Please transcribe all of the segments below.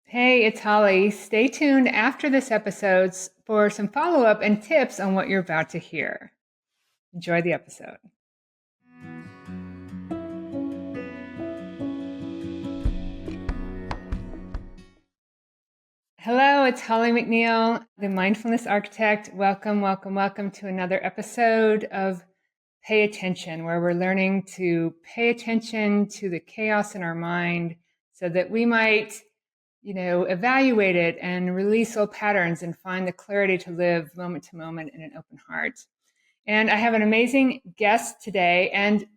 Hey, it's Holly. Stay tuned after this episode for some follow up and tips on what you're about to hear. Enjoy the episode. Hello, it's Holly McNeill, the Mindfulness Architect. Welcome to another episode of Pay Attention, where we're learning to pay attention to the chaos in our mind so that we might evaluate it and release old patterns and find the clarity to live moment to moment in an open heart. And I have an amazing guest today, and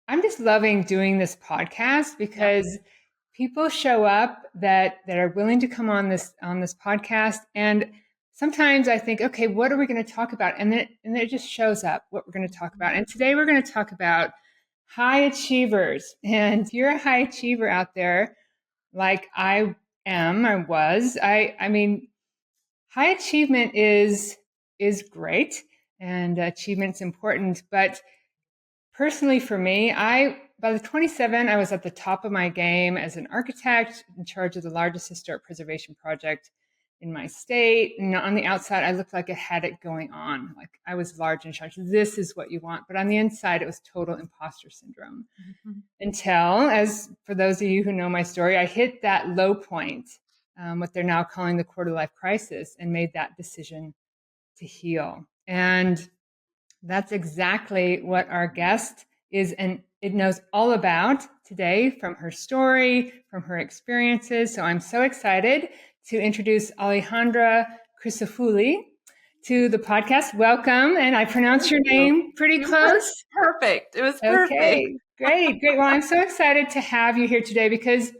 I'm just loving doing this podcast because people show up that are willing to come on this podcast. And sometimes I think, okay, what are we going to talk about? And then it just shows up what we're going to talk about. And today we're going to talk about high achievers. And if you're a high achiever out there, like I mean, high achievement is great, and achievement's important. But personally, for me, by the 27, I was at the top of my game as an architect in charge of the largest historic preservation project in my state. And on the outside, I looked like I had it going on, like I was large in charge. This is what you want. But on the inside, it was total imposter syndrome. Mm-hmm. Until, as for those of you who know my story, I hit that low point, what they're now calling the quarter life crisis, and made that decision to heal. And that's exactly what our guest is, and it knows all about today from her story, from her experiences. So I'm so excited to introduce Alejandra Crisafulli to the podcast. Welcome, and I pronounced your name pretty close. Perfect. It was perfect. Okay, great. Well, I'm so excited to have you here today because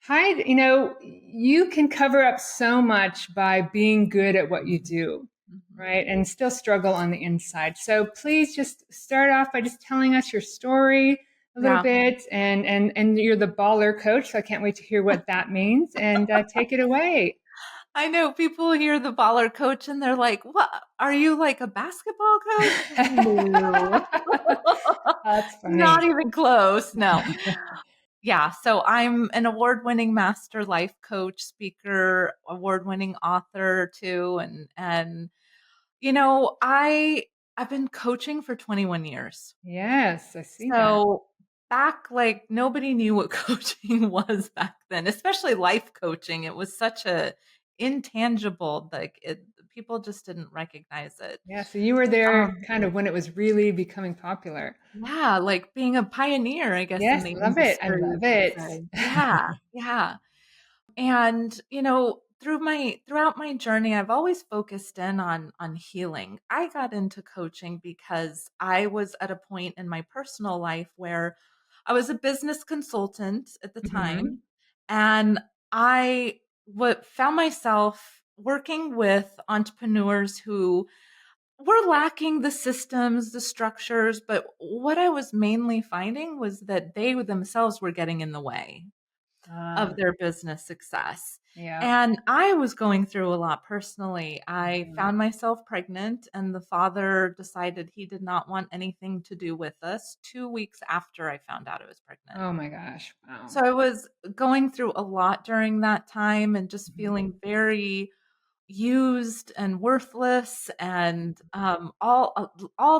you can cover up so much by being good at what you do, right? And still struggle on the inside. So please just start off by just telling us your story a little bit, and you're the baller coach, so I can't wait to hear what that means, and take it away. I know people hear the baller coach and they're like, what? Are you like a basketball coach? No. That's funny. Not even close. No. Yeah. So I'm an award-winning master life coach, speaker, award-winning author too. And I've been coaching for 21 years. Yes, I see that. So back, like, nobody knew what coaching was back then, especially life coaching. It was such a intangible, people just didn't recognize it. Yeah, so you were there kind of when it was really becoming popular. Yeah, like being a pioneer, I guess, Yes, in the love it. I industry. love it. Yeah. And, throughout my journey, I've always focused in on healing. I got into coaching because I was at a point in my personal life where I was a business consultant at the time, and I found myself working with entrepreneurs who were lacking the systems, the structures, but what I was mainly finding was that they themselves were getting in the way of their business success. Yeah. And I was going through a lot personally. I found myself pregnant, and the father decided he did not want anything to do with us 2 weeks after I found out I was pregnant. Oh my gosh. Wow. So I was going through a lot during that time and just feeling very used and worthless, and all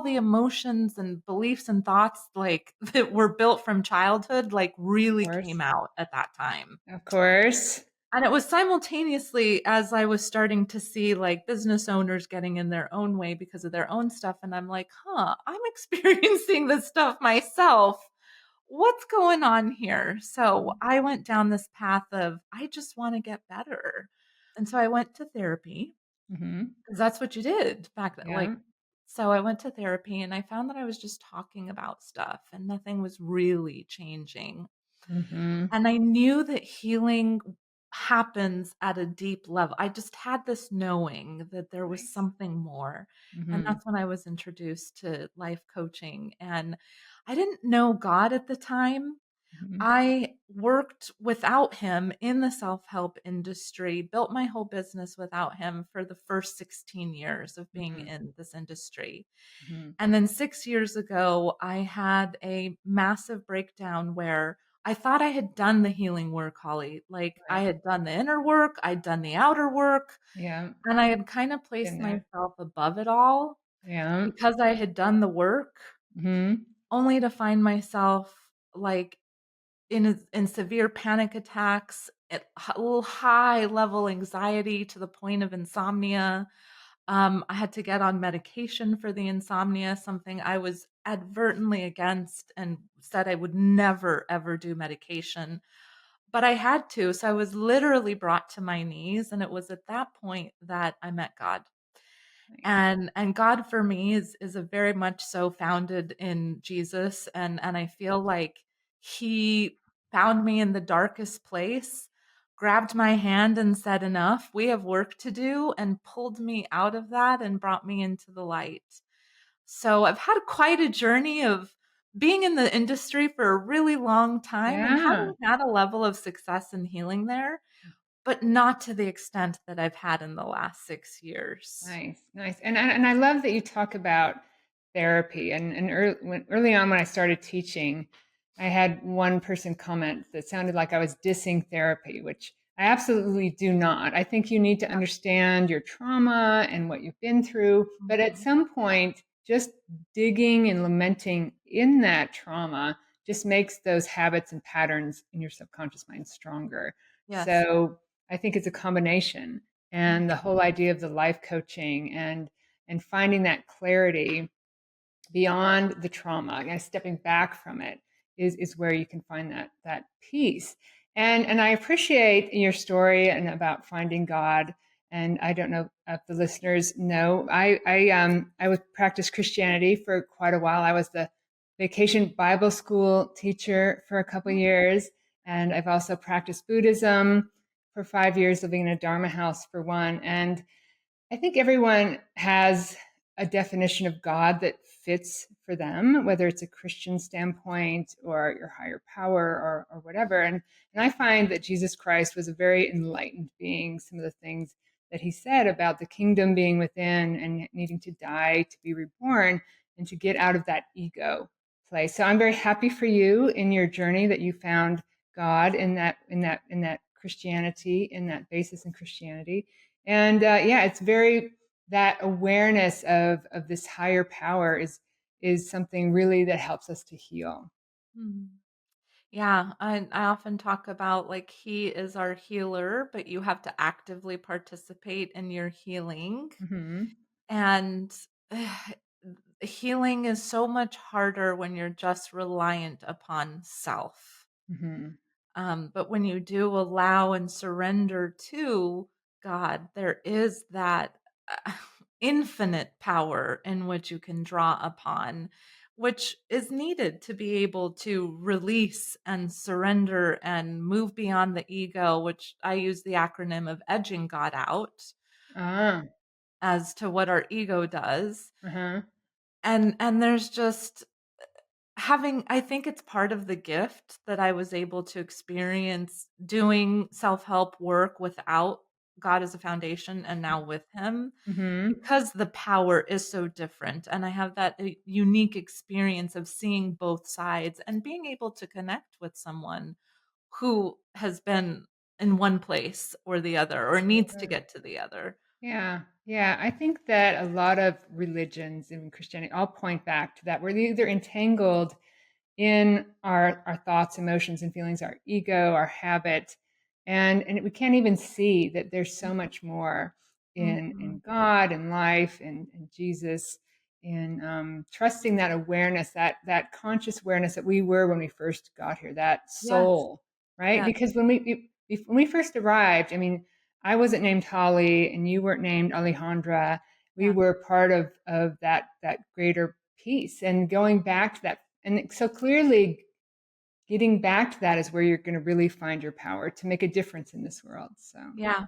the emotions and beliefs and thoughts like that were built from childhood like really came out at that time. Of course. And it was simultaneously as I was starting to see like business owners getting in their own way because of their own stuff, and I'm like, I'm experiencing this stuff myself. What's going on here? So I went down this path of I just want to get better. And so I went to therapy, because that's what you did back then. Yeah. So I went to therapy and I found that I was just talking about stuff and nothing was really changing. And I knew that healing happens at a deep level. I just had this knowing that there was something more. And that's when I was introduced to life coaching. And I didn't know God at the time. I worked without him in the self-help industry, built my whole business without him for the first 16 years of being in this industry. And then 6 years ago, I had a massive breakdown where I thought I had done the healing work, Holly. Like I Right. had done the inner work, I'd done the outer work, Yeah. and I had kind of Been placed there. myself above it all Yeah. because I had done the work, Hmm. only to find myself like in severe panic attacks, at a little high level anxiety to the point of insomnia. I had to get on medication for the insomnia, something I was advertently against and said I would never ever do medication, but I had to. So I was literally brought to my knees, and it was at that point that I met God. Nice. And God for me is a very much so founded in Jesus, and I feel like he found me in the darkest place, grabbed my hand and said, "Enough, we have work to do," and pulled me out of that and brought me into the light. So I've had quite a journey of being in the industry for a really long time and Yeah. having had a level of success and healing there, but not to the extent that I've had in the last 6 years. Nice, nice, and I love that you talk about therapy. And early on when I started teaching, I had one person comment that sounded like I was dissing therapy, which I absolutely do not. I think you need to Yeah. understand your trauma and what you've been through, but at Mhm. some point, just digging and lamenting in that trauma just makes those habits and patterns in your subconscious mind stronger. Yes. So I think it's a combination, and the Mhm. whole idea of the life coaching and finding that clarity beyond the trauma, stepping back from it is where you can find that peace. And I appreciate your story and about finding God. And I don't know if the listeners know, I was practiced Christianity for quite a while. I was the vacation Bible school teacher for a couple of Mhm. years, and I've also practiced Buddhism for 5 years, living in a Dharma house for one. And I think everyone has a definition of God that fits for them, whether it's a Christian standpoint or your higher power or whatever. And I find that Jesus Christ was a very enlightened being. Some of the things that he said about the kingdom being within and needing to die to be reborn and to get out of that ego place. So I'm very happy for you in your journey that you found God in that Christianity, in that basis in Christianity. And yeah, it's very, that awareness of this higher power is something really that helps us to heal. Mhm. Yeah, I often talk about like he is our healer, but you have to actively participate in your healing. Hmm. And healing is so much harder when you're just reliant upon self. Hmm. But when you do allow and surrender to God, there is that uh, infinite power in which you can draw upon, which is needed to be able to release and surrender and move beyond the ego, which I use the acronym of edging God out Ah. as to what our ego does. Uh-huh. And there's just having, I think it's part of the gift that I was able to experience doing self-help work without God as a foundation and now with him, Hmm. because the power is so different, and I have that unique experience of seeing both sides and being able to connect with someone who has been in one place or the other or needs to get to the other. Yeah, yeah. I think that a lot of religions in Christianity all point back to that. We're either entangled in our thoughts, emotions, and feelings, our ego, our habit, and we can't even see that there's so much more in Mhm. God and life and Jesus, in trusting that awareness, that conscious awareness that we were when we first got here, that Yes. soul, right? Yes. Because when we first arrived, I mean, I wasn't named Holly and you weren't named Alejandra. We Yeah. were part of that greater peace, and going back to that. And so clearly, getting back to that is where you're going to really find your power to make a difference in this world. So, Yeah.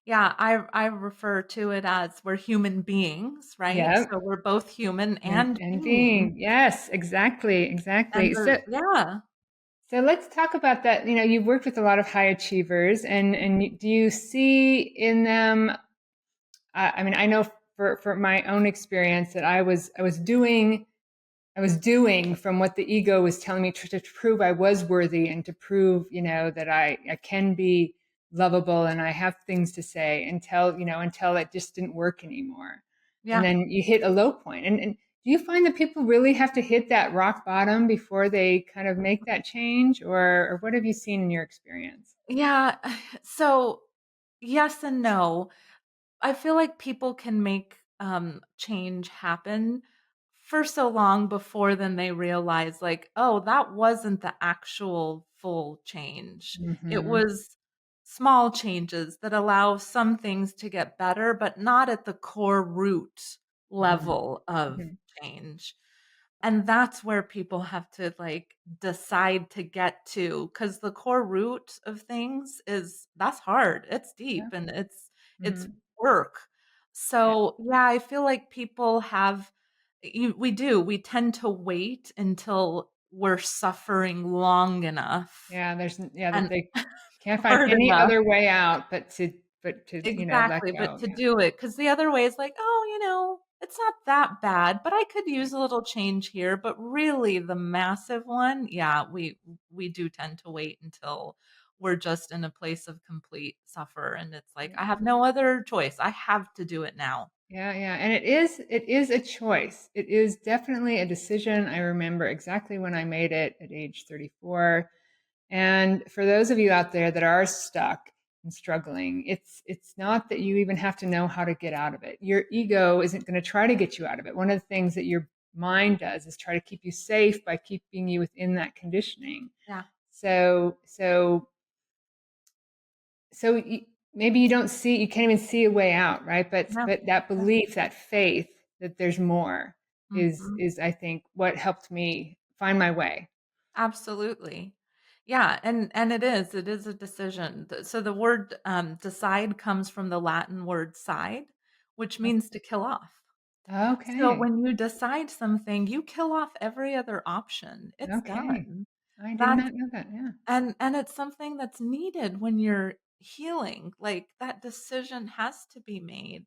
Yeah, I refer to it as we're human beings, right? yeah, So we're both human and and and being. being, yes, exactly, And exactly. So, the yeah. so let's talk about that. You've worked with a lot of high achievers, and do you see in them? I mean, I know for my own experience that I was doing I was doing from what the ego was telling me to prove I was worthy and to prove, that I can be lovable and I have things to say until it just didn't work anymore. And Yeah. then you hit a low point. And do you find that people really have to hit that rock bottom before they kind of make that change? Or what have you seen in your experience? Yeah. So, yes and no. I feel like people can make change happen for so long before then they realize, like, oh, that wasn't the actual full change. It Hmm. was small changes that allow some things to get better, but not at the core root Hmm. level of Hmm. change. And that's where people have to, like, decide to get to, because the core root of things is that's hard. It's Yeah. deep and it's Hmm. work. Yeah. So, yeah, I feel like people have we tend to wait until we're suffering long enough Yeah. That and they can't find hard any enough. other way out but to let Exactly, but go. to Yeah. do it, because the other way is like, "Oh, it's not that bad, but I could use a little change here." But really, the massive one, yeah, we do tend to wait until we're just in a place of complete suffer, and it's like, Yeah. "I have no other choice. I have to do it now." Yeah, yeah. And it is a choice. It is definitely a decision. I remember exactly when I made it at age 34. And for those of you out there that are stuck and struggling, it's not that you even have to know how to get out of it. Your ego isn't going to try to get you out of it. One of the things that your mind does is try to keep you safe by keeping you within that conditioning. Yeah. So maybe you can't even see a way out, right? but Yeah. but that Yeah. belief, that faith that there's more is Mhm. is I think what helped me find my way. Absolutely. Yeah, and it is a decision. So the word decide comes from the Latin word side, which means to kill off. So Okay. when you decide something, you kill off every other option. It's Okay. done. I did That's not know that. Yeah. and it's something that's needed when you're healing. Like, that decision has to be made.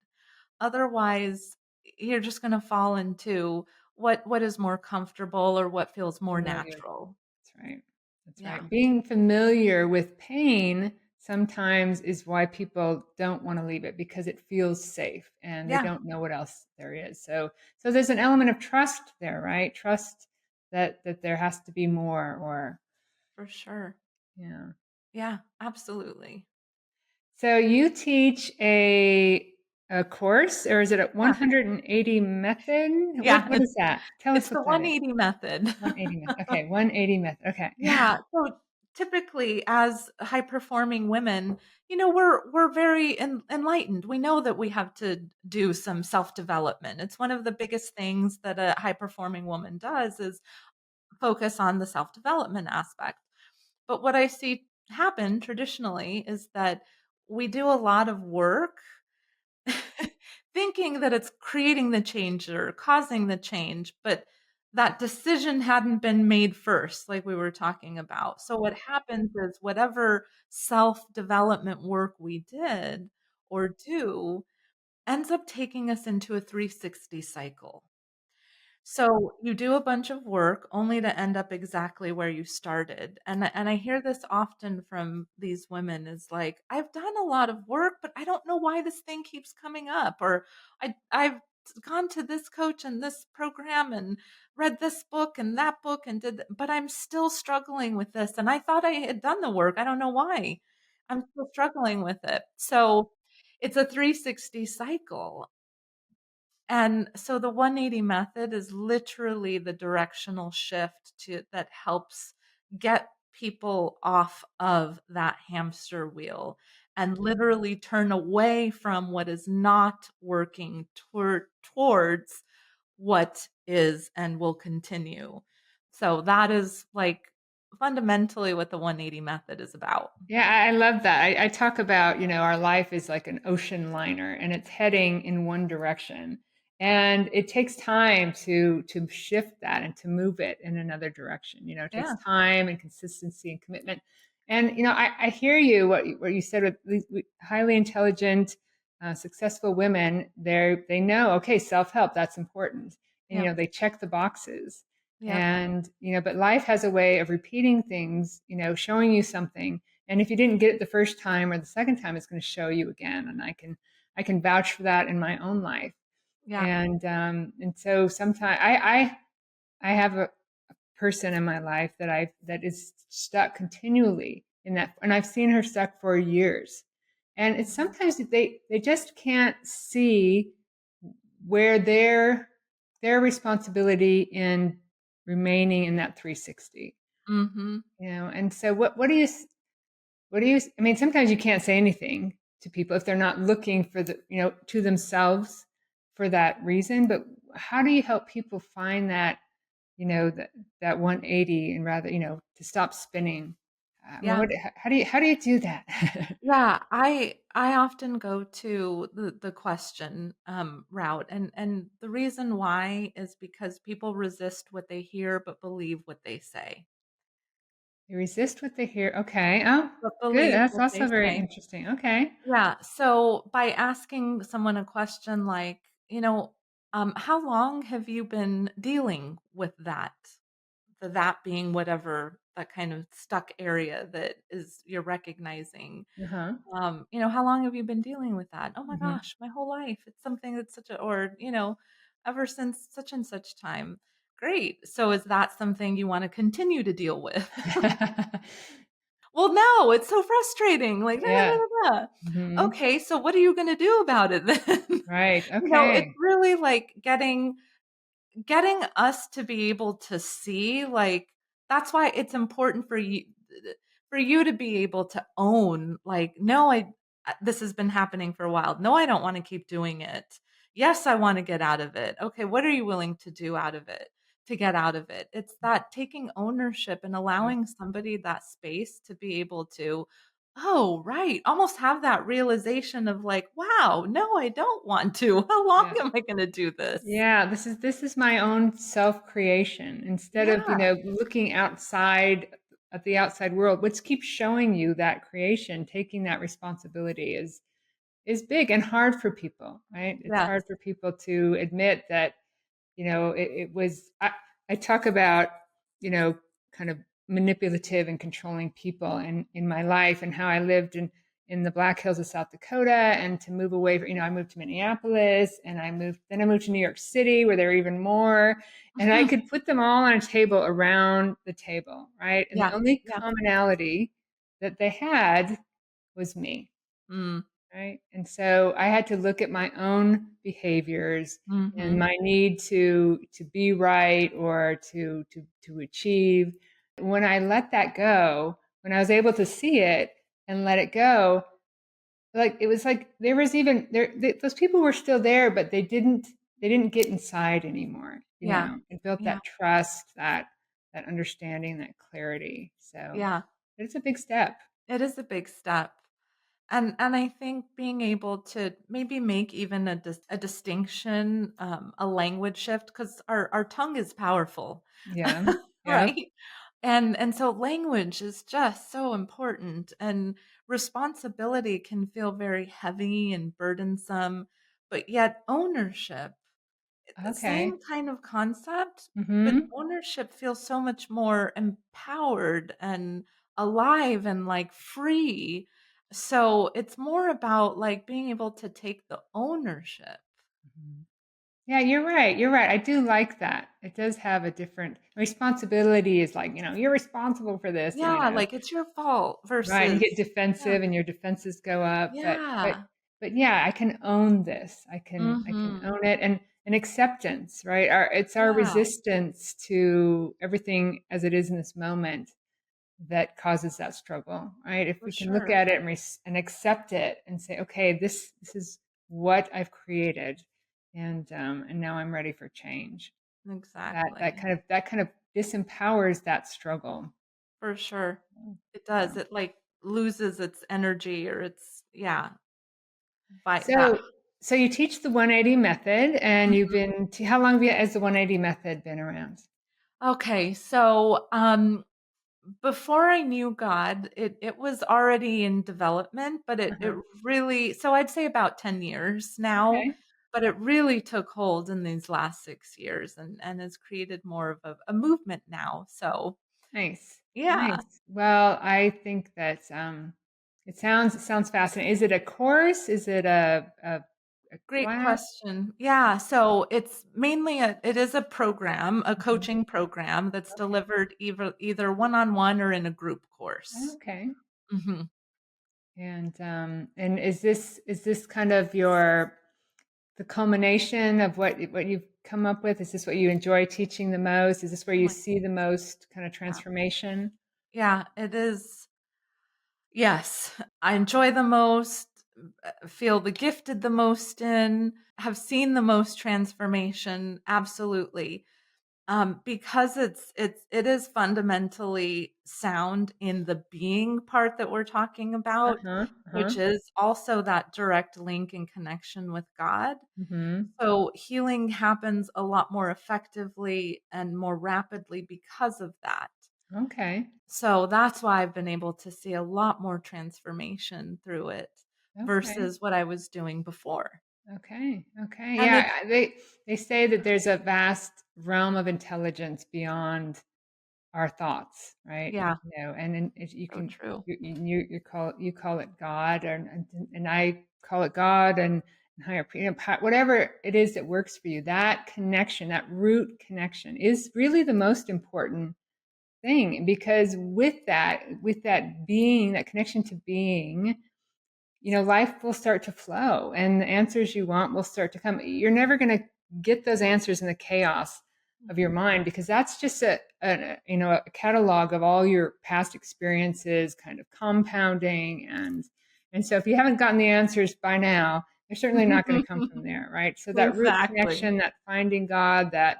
Otherwise, you're just going to fall into what is more comfortable or what feels more Familiar. natural. That's right. That's Yeah. right. Being familiar with pain sometimes is why people don't want to leave it, because it feels safe and they Yeah, don't know what else there is. So there's an element of trust there, right? Trust that there has to be more. Or for sure. yeah. Yeah, absolutely. So you teach a course, or is it a Yeah, 180 method? What yeah, what is that? Tell it's us the what that is. 180 method. 180 method. Okay, 180 method. Okay. Yeah, so typically as high performing women, we're very enlightened. We know that we have to do some self-development. It's one of the biggest things that a high performing woman does is focus on the self-development aspect. But what I see happen traditionally is that we do a lot of work thinking that it's creating the change or causing the change, but that decision hadn't been made first, like we were talking about. So, what happens is whatever self development work we did or do ends up taking us into a 360 cycle. So you do a bunch of work only to end up exactly where you started. And I hear this often from these women is like, I've done a lot of work, but I don't know why this thing keeps coming up. Or I've gone to this coach and this program and read this book and that book and but I'm still struggling with this. And I thought I had done the work. I don't know why. I'm still struggling with it. So it's a 360 cycle. And so the 180 method is literally the directional shift to that helps get people off of that hamster wheel and literally turn away from what is not working towards what is and will continue. So that is, like, fundamentally what the 180 method is about. Yeah, I love that. I talk about, our life is like an ocean liner and it's heading in one direction. And it takes time to shift that and to move it in another direction. It takes Yeah. time and consistency and commitment. And I hear you what you said with highly intelligent, successful women. They know, okay, self help, that's important, and Yeah. they check the boxes. Yep. And, but life has a way of repeating things, showing you something. And if you didn't get it the first time or the second time, it's going to show you again. And I can vouch for that in my own life. Yeah. And so sometimes I have a person in my life that is stuck continually in that, and I've seen her stuck for years. And it's Mhm. sometimes they just can't see where their responsibility in remaining in that 360. Mhm. And so what do you I mean, sometimes you can't say anything to people if they're not looking for to themselves for that reason. But how do you help people find that 180, and rather, to stop spinning? I mean, Yeah. how do you do that? Yeah, I often go to the question route, and the reason why is because people resist what they hear but believe what they say. You resist what they hear. Okay. Oh, But good. believe That's what they also very say. interesting. Okay. Yeah. So by asking someone a question like, how long have you been dealing with that? The that being whatever that kind of stuck area that is you're recognizing. Uh-huh. How long have you been dealing with that? Oh my Hmm. gosh, my whole life. It's something that's such a, or, ever since such and such time. Great. So is that something you want to continue to deal with? Well, no, it's so frustrating. Like, da, da, Yeah. da, da, da. Hmm. Okay, so what are you going to do about it then? Right. It's Okay. really like getting us to be able to see, like, that's why it's important for you to be able to own, like, no, this has been happening for a while. No, I don't want to keep doing it. Yes, I want to get out of it. Okay, what are you willing to do out of it to get out of it? It's that taking ownership and Yeah. allowing somebody that space to be able to, oh, right, almost have that realization of like, wow, no, I don't want to. How long Yeah. am I going to do this? Yeah, this is my own self-creation. Instead of, Yeah. looking outside at the outside world, what's keeps showing you that creation, taking that responsibility is big and hard for people, right? It's Yes. hard for people to admit that, it was I talk about, you know, kind of manipulative and controlling people in my life, and how I lived in the Black Hills of South Dakota, and to move away from, I moved to Minneapolis, and I moved to New York City, where there were even more, and I could put them all on a table around the table, right? And the Yeah. only Yeah. commonality that they had was me. Mm. Right. And so I had to look at my own behaviors and Mhm. my need to be right, or to achieve. When I let that go, when I was able to see it and let it go, like it was like there was even there those people were still there, but they didn't get inside anymore. Yeah. It built Yeah. that trust, that understanding, that clarity. So Yeah. it's a big step. It is a big step. And I think being able to maybe make even a distinction, a language shift, because our tongue is powerful, Yeah. Yep. right? And so language is just so important, and responsibility can feel very heavy and burdensome, but yet ownership, the Okay. same kind of concept, but Mm-hmm. ownership feels so much more empowered and alive and like free. So it's more about like being able to take the ownership. Mhm. Yeah, you're right. You're right. I do like that. It does have a different responsibility, is like, you're responsible for this, and Yeah, like it's your fault right. And you get versus, yeah, defensive and your defenses go up. But but yeah. but yeah, I can own this. I can Mhm. own it, and acceptance, right? It's our Yeah, resistance to everything as it is in this moment that causes that struggle, right? If for we can look sure. at it and accept it and say, okay, this is what I've created, and now I'm ready for change. That that Exactly. kind of that kind of disempowers that struggle. For sure. It Yeah. does. It like loses its energy or its, yeah, that. So so you teach the 180 method, and you've Mhm. been how long has the 180 method been around? Okay, so before I knew God, it was already in development, but it Uh-huh. really, so I'd say about 10 years now. Okay. but it really took hold in these last 6 years and has created more of a movement now. So, Nice. yeah, Nice. Well, I think that it sounds fascinating. Is it a course? Is it a great class? question. Yeah, so it's mainly it is a program, a Mhm. coaching program that's Okay. delivered either one-on-one or in a group course. Okay. Mhm. And is this kind of your the culmination of what you've come up with? Is this what you enjoy teaching the most? Is this where you Like, see the most kind of yeah. transformation? Yeah, it is. Yes, I enjoy the most, feel the gifted the most in, have seen the most transformation, absolutely. Because it is fundamentally sound in the being part that we're talking about, Uh-huh. Uh-huh. which is also that direct link and connection with God. Mm-hmm. So healing happens a lot more effectively and more rapidly because of that. Okay. So that's why I've been able to see a lot more transformation through it Okay. versus what I was doing before. Okay. Okay. And Yeah, it's they say that there's a vast realm of intelligence beyond our thoughts, right? yeah, You know, and then you so can true. you call it God, and I call it God and higher, whatever it is that works for you. That connection, that root connection, is really the most important thing because with that being, that connection to being, you know, life will start to flow and the answers you want will start to come. You're never going to get those answers in the chaos of your Mhm. mind because that's just you know, a catalog of all your past experiences kind of compounding. And so if you haven't gotten the answers by now, they're certainly not going to come from there, right? So that root Exactly. connection, that finding God, that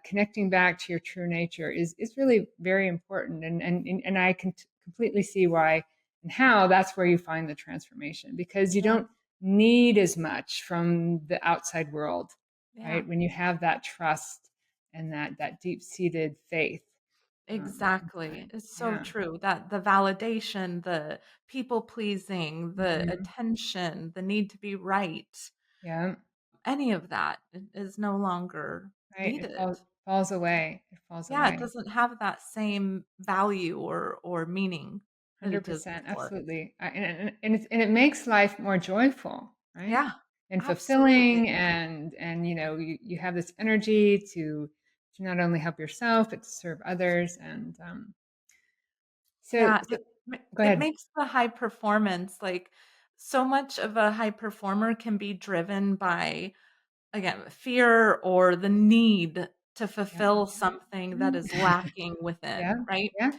connecting back to your true nature is really very important. And I can completely see why and how that's where you find the transformation because you Yeah. don't need as much from the outside world, Yeah. right? When you have that trust and that deep seated faith Exactly. inside. It's so Yeah. true that the validation, the people pleasing, the Hmm. attention, the need to be right, Yeah. any of that is no longer Right. needed. Falls away. It falls Yeah, it away. doesn't have that same value or meaning that it did 100%, before. absolutely. And it makes life more joyful, right? Yeah, And fulfilling absolutely. and you know, you have this energy to not only help yourself but to serve others and Yeah, so go it ahead. makes the high performance like so much of a high performer can be driven by, again, fear or the need to Yeah. fulfill something that Mm. is lacking Yeah. within, right? Yeah.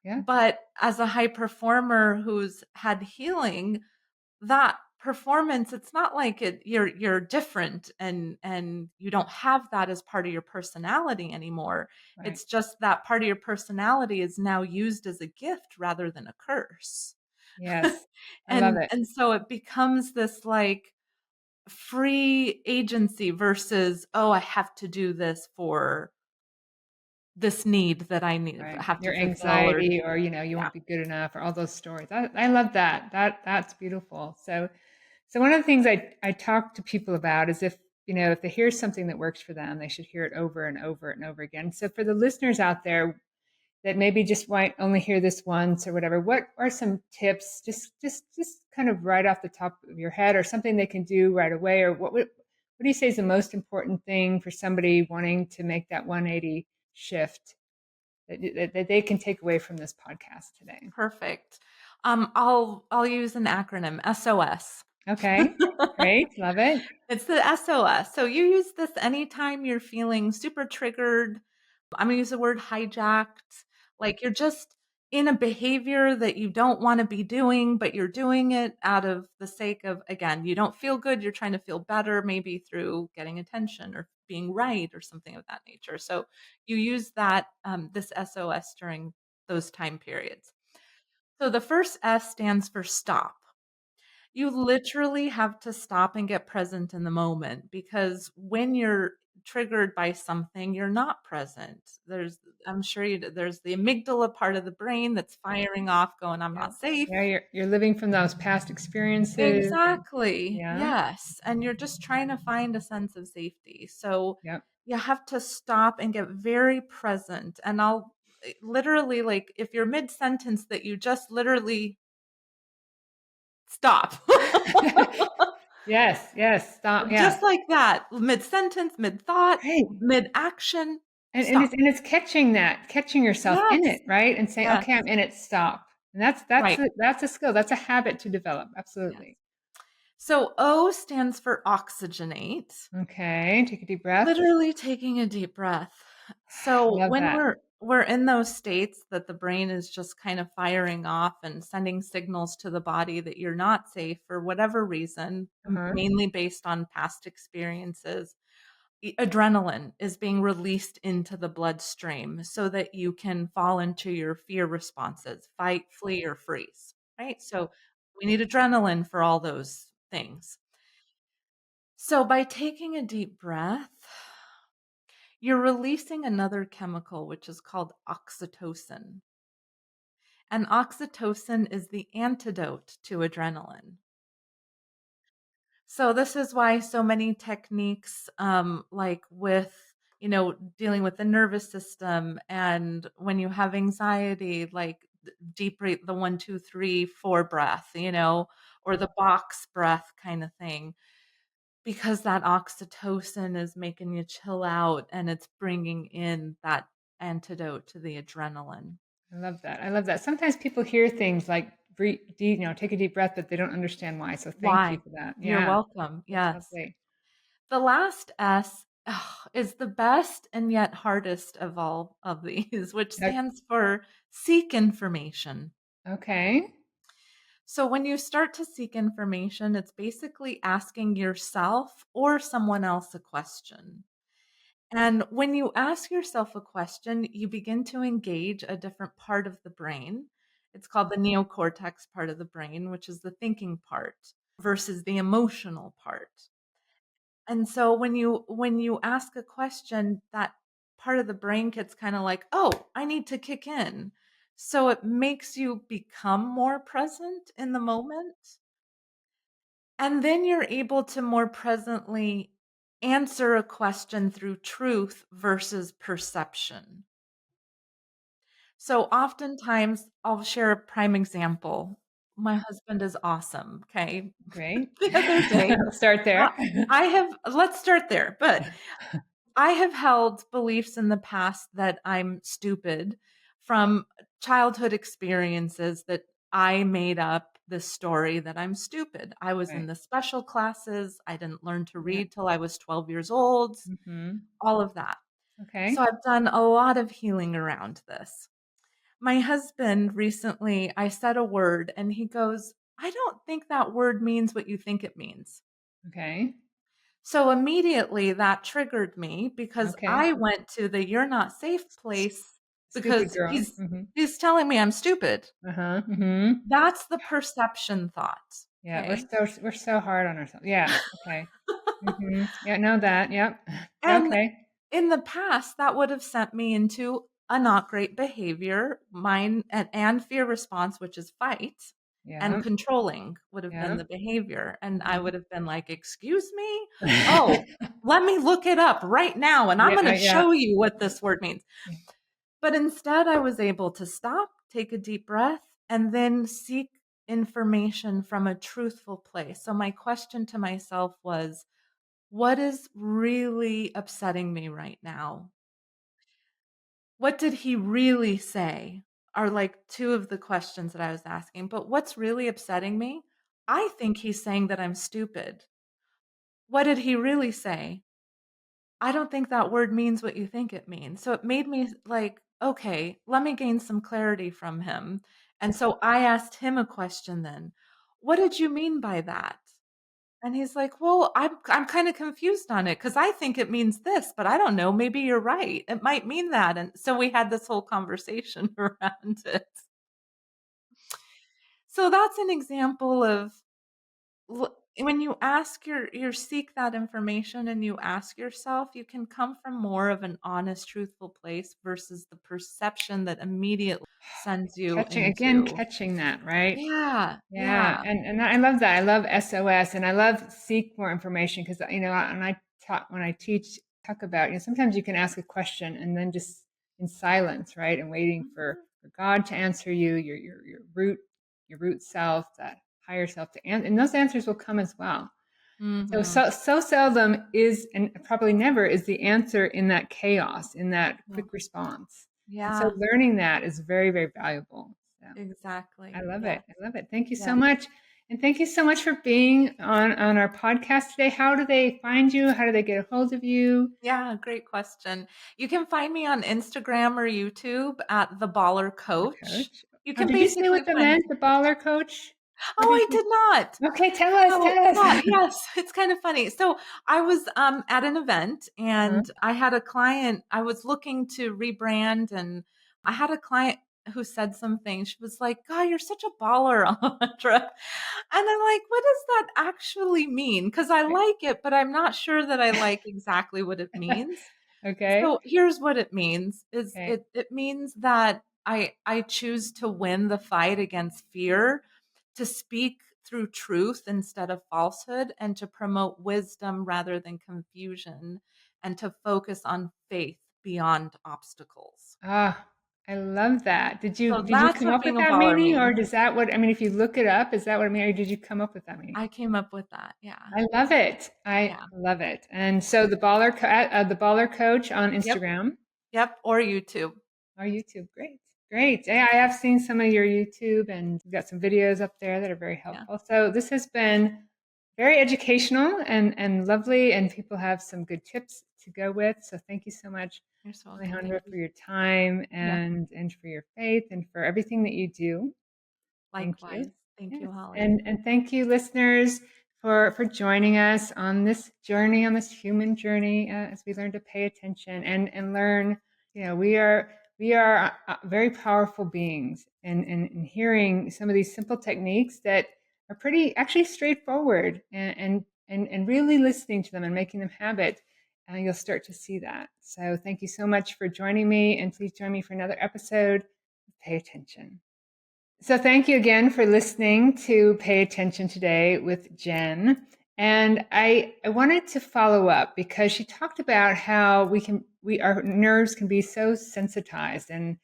Yeah. But as a high performer who's had healing, that performance, it's not like you're different and you don't have that as part of your personality anymore. Right. It's just that part of your personality is now used as a gift rather than a curse. Yes. I love and it. and so it becomes this like free agency versus, oh, I have to do this for this need that I need Right. have to Your fulfill or anxiety or you know, you yeah. won't be good enough or all those stories. I love that. That's beautiful. So one of the things I talk to people about is if, you know, if they hear something that works for them, they should hear it over and over and over again. So for the listeners out there that maybe just might only hear this once or whatever, what are some tips, just kind of right off the top of your head or something they can do right away? Or what do you say is the most important thing for somebody wanting to make that 180 shift that they can take away from this podcast today? Perfect. I'll use an acronym, SOS. Okay, great. Love it. It's the SOS. So you use this anytime you're feeling super triggered. I'm gonna use the word hijacked. Like you're just in a behavior that you don't want to be doing, but you're doing it out of the sake of, again, you don't feel good. You're trying to feel better, maybe through getting attention or being right or something of that nature. So you use that, this SOS during those time periods. So the first S stands for stop. You literally have to stop and get present in the moment because when you're triggered by something, you're not present. I'm sure there's the amygdala part of the brain that's firing off, going, "I'm Yeah. not safe." Yeah, you're living from those past experiences and Exactly. yeah. Yes. And you're just trying to find a sense of safety. So Yep. you have to stop and get very present. And I'll literally, like, if you're mid sentence, that you just literally stop. Yes, yes, stop, yeah. Just like that, mid sentence, mid thought, Right. mid action, And stop. it's catching yourself in Yes. it, right? And saying, Yes. "Okay, I'm in it, stop." And Right. that's a skill, that's a habit to develop, Yes. absolutely. So O stands for oxygenate. Okay, take a deep breath. Literally taking a deep breath. I So love when that. we're in those states that the brain is just kind of firing off and sending signals to the body that you're not safe for whatever reason, Uh-huh. mainly based on past experiences, adrenaline is being released into the bloodstream so that you can fall into your fear responses, fight, flee, or freeze, right? So we need adrenaline for all those things. So by taking a deep breath, you're releasing another chemical, which is called oxytocin. And oxytocin is the antidote to adrenaline. So this is why so many techniques, like with, dealing with the nervous system, and when you have anxiety, like deep breathe, the 1, 2, 3, 4 breath, or the box breath kind of thing, because that oxytocin is making you chill out and it's bringing in that antidote to the adrenaline. I love that, I love that. Sometimes people hear things like breathe deep, take a deep breath, but they don't understand why, so thank you Why? for that. You're Yeah, welcome. that's Yes. lovely. The last S is the best and yet hardest of all of these, which O stands for seek information. okay, So when you start to seek information, it's basically asking yourself or someone else a question. And when you ask yourself a question, you begin to engage a different part of the brain. It's called the neocortex part of the brain, which is the thinking part versus the emotional part. And so when you ask a question, that part of the brain gets kind of like, "Oh, I need to kick in." So it makes you become more present in the moment. And then you're able to more presently answer a question through truth versus perception. So oftentimes, I'll share a prime example. My husband is awesome, okay? great. The other day, Let's start uh, there. I have let's start there, but I have held beliefs in the past that I'm stupid from childhood experiences, that I made up this story that I'm stupid. I was in Right, the special classes. I didn't learn to yeah, read till I was 12 years old, mhm, all of that. So okay, I've done a lot of healing around this. My husband recently, I said a word and he goes, "I don't think that word means what you think it means." okay, So immediately that triggered me because okay. I went to the "you're not safe" place Stupid because girl, he's mhm, he's telling me I'm stupid. uh-huh, mhm. That's the perception thought, Yeah, okay? we're so hard on ourselves. Yeah, okay. Mhm. Yeah, know that, yep. And Okay. in the past, that would have sent me into a not great behavior, mine and fear response, which is fight, and Yeah, controlling would have been yeah. the behavior, and I Mhm. would have been like, "Excuse me? Oh, let me look it up right now, and I'm Yeah, gonna yeah. show you what this word means." But instead, I was able to stop, take a deep breath, and then seek information from a truthful place. So my question to myself was, what is really upsetting me right now? What did he really say? Are like two of the questions that I was asking. But what's really upsetting me? I think he's saying that I'm stupid. What did he really say? I don't think that word means what you think it means. So it made me like, okay, let me gain some clarity from him. And so I asked him a question then. What did you mean by that? And he's like, "Well, I'm kind of confused on it because I think it means this, but I don't know. Maybe you're right. It might mean that." And so we had this whole conversation around it. So that's an example of when you ask your seek that information and you ask yourself, you can come from more of an honest, truthful place versus the perception that immediately sends you into. Catching that, right? Yeah, Yeah, yeah. and I love that. I love SOS, and I love seek more information because and I talk when I teach talk about sometimes you can ask a question and then just in silence, right, and waiting Mhm, for God to answer you, your root self, that higher self to and those answers will come as well. mhm. So seldom is, and probably never is, the answer in that chaos, in that Yeah, quick response, and so yeah, learning that is very very valuable. So. I exactly. love Yes, it. I love it. Thank you so yes. much. And thank you so much for being on our podcast today. How do they find you? How do they get a hold of you? Yeah, great question. You can find me on Instagram or YouTube at The Baller The Coach. coach. You Oh, can did you say basically what that find. meant? The baller coach? What Oh, did I you? did not. Okay, tell us. So, Tell us. yeah, yes, it's kind of funny. So, I was at an event Uh-huh. and I had a client. I was looking to rebrand, and I had a client who said something. She was like, "God, you're such a baller, Alejandra." And I'm like, "What does that actually mean?" Because I like it, but I'm not sure that I like exactly what it means. Okay. So here's what it means is Okay. it means that I choose to win the fight against fear, to speak through truth instead of falsehood, and to promote wisdom rather than confusion, and to focus on faith beyond obstacles. Ah, I love that. So Did you that's come what up with being a that baller meaning, or means. does that what I mean? If you look it up, is that what it means, or did you come up with that meaning? I came up with that. Yeah. I love it. I Yeah. love it. And so the baller coach on Yep. Instagram. Yep. Or YouTube. Our YouTube, great, great. Yeah, I have seen some of your YouTube, and you've got some videos up there that are very Yeah. helpful. So this has been very educational and lovely, and people have some good tips to go with. So thank you so much, You're so welcome. Thank Alejandra, you. for your time Yeah. and for your faith and for everything that you do. Thank you. Likewise. Thank Yes. you, Holly. And thank you, listeners, for joining us on this journey, on this human journey, as we learn to pay attention and learn. We are very powerful beings, and hearing some of these simple techniques that are pretty actually straightforward, and really listening to them and making them habit. You'll start to see that. So thank you so much for joining me, and please join me for another episode of Pay Attention. So, thank you again for listening to Pay Attention today with Jen. And I wanted to follow up because she talked about how our nerves can be so sensitized and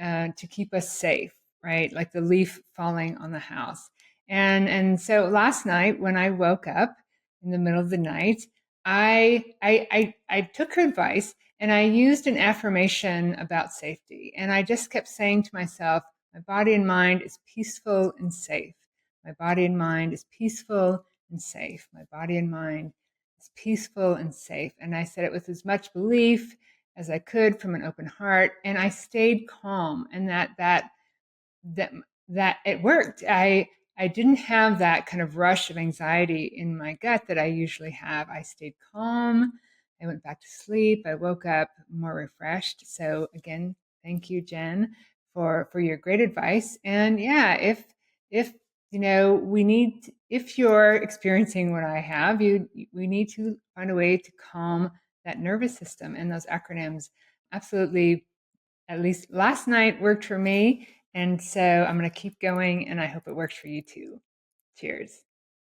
to keep us safe, right? Like the leaf falling on the house. And so last night when I woke up in the middle of the night, I took her advice and I used an affirmation about safety. And I just kept saying to myself, my body and mind is peaceful and safe. My body and mind is peaceful and safe. My body and mind is peaceful and safe. And I said it with as much belief as I could from an open heart, and I stayed calm, and that that it worked. I didn't have that kind of rush of anxiety in my gut that I usually have. I stayed calm. I went back to sleep. I woke up more refreshed. So again, thank you, Jen, for your great advice. And yeah, if if you're experiencing what I have, we need to find a way to calm that nervous system, and those acronyms absolutely, at least last night, worked for me. And so I'm going to keep going, and I hope it works for you too. Cheers.